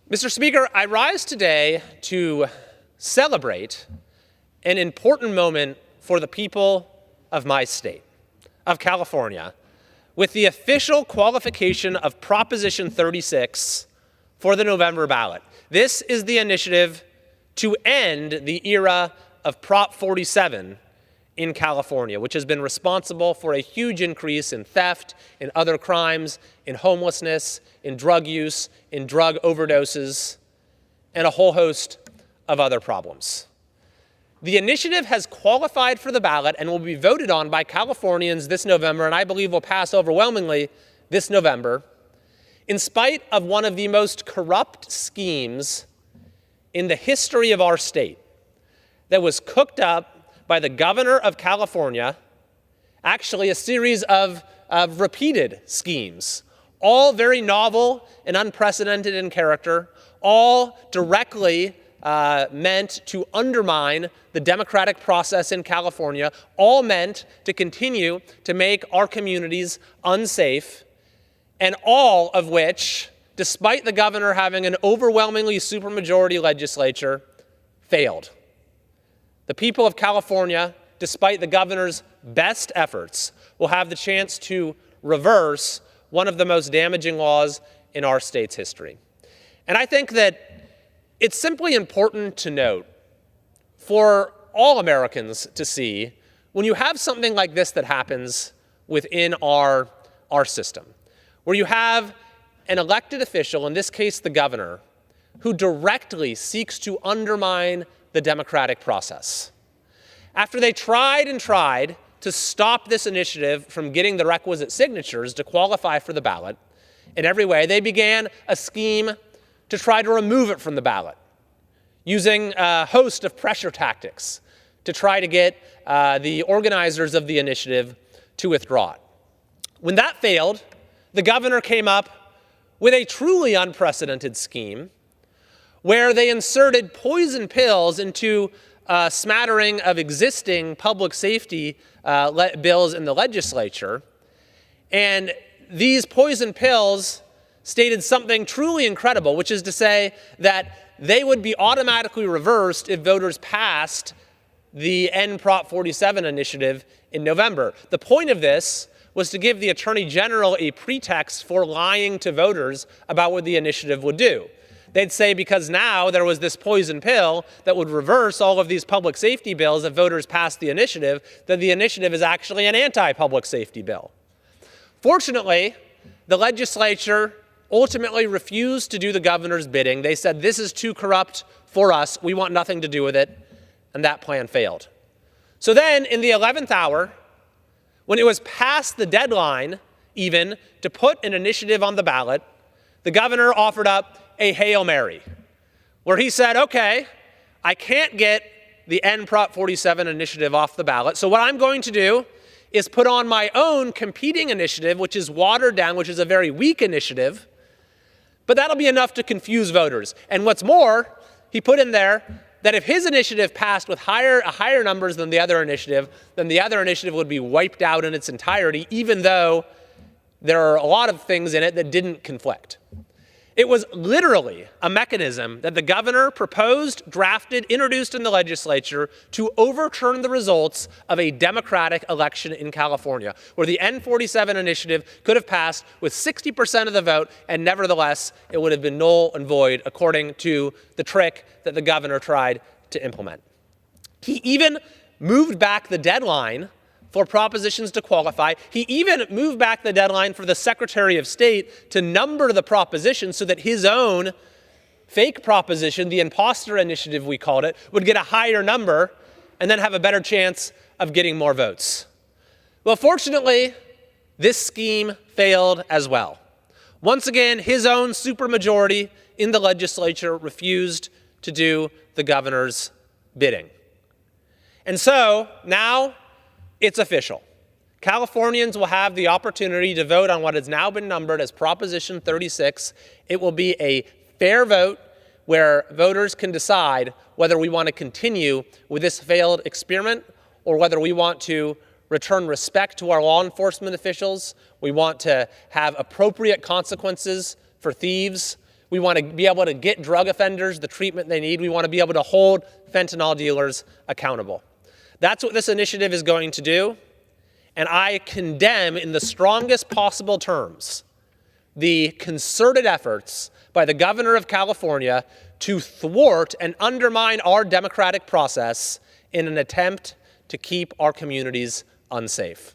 Mr. Speaker, I rise today to celebrate an important moment for the people of my state, of California, with the official qualification of Proposition 36 for the November ballot. This is the initiative to end the era of Prop 47 in California, which has been responsible for a huge increase in theft, in other crimes, in homelessness, in drug use, in drug overdoses, and a whole host of other problems. The initiative has qualified for the ballot and will be voted on by Californians this November, and I believe will pass overwhelmingly this November, in spite of one of the most corrupt schemes in the history of our state that was cooked up by the governor of California, actually a series of repeated schemes, all very novel and unprecedented in character, all directly meant to undermine the democratic process in California, all meant to continue to make our communities unsafe, and all of which, despite the governor having an overwhelmingly supermajority legislature, failed. The people of California, despite the governor's best efforts, will have the chance to reverse one of the most damaging laws in our state's history. And I think that it's simply important to note for all Americans to see when you have something like this that happens within our system, where you have an elected official, in this case the governor, who directly seeks to undermine the democratic process. After they tried and tried to stop this initiative from getting the requisite signatures to qualify for the ballot, in every way, they began a scheme to try to remove it from the ballot, using a host of pressure tactics to try to get the organizers of the initiative to withdraw it. When that failed, the governor came up with a truly unprecedented scheme where they inserted poison pills into a smattering of existing public safety bills in the legislature. And these poison pills stated something truly incredible, which is to say that they would be automatically reversed if voters passed the End Prop 47 initiative in November. The point of this was to give the Attorney General a pretext for lying to voters about what the initiative would do. They'd say because now there was this poison pill that would reverse all of these public safety bills if voters passed the initiative, that the initiative is actually an anti-public safety bill. Fortunately, the legislature ultimately refused to do the governor's bidding. They said, this is too corrupt for us. We want nothing to do with it. And that plan failed. So then, in the 11th hour, when it was past the deadline even to put an initiative on the ballot, the governor offered up a Hail Mary, where he said, okay, I can't get the End Prop 47 initiative off the ballot, so what I'm going to do is put on my own competing initiative, which is watered down, which is a very weak initiative, but that'll be enough to confuse voters. And what's more, he put in there that if his initiative passed with higher numbers than the other initiative, then the other initiative would be wiped out in its entirety, even though there are a lot of things in it that didn't conflict. It was literally a mechanism that the governor proposed, drafted, introduced in the legislature to overturn the results of a democratic election in California, where the N47 initiative could have passed with 60% of the vote, and nevertheless, it would have been null and void according to the trick that the governor tried to implement. He even moved back the deadline for propositions to qualify. He even moved back the deadline for the Secretary of State to number the propositions so that his own fake proposition, the Imposter initiative we called it, would get a higher number and then have a better chance of getting more votes. Well, fortunately, this scheme failed as well. Once again, his own supermajority in the legislature refused to do the governor's bidding. And so now it's official. Californians will have the opportunity to vote on what has now been numbered as Proposition 36. It will be a fair vote where voters can decide whether we want to continue with this failed experiment or whether we want to return respect to our law enforcement officials. We want to have appropriate consequences for thieves. We want to be able to get drug offenders the treatment they need. We want to be able to hold fentanyl dealers accountable. That's what this initiative is going to do. And I condemn in the strongest possible terms the concerted efforts by the governor of California to thwart and undermine our democratic process in an attempt to keep our communities unsafe.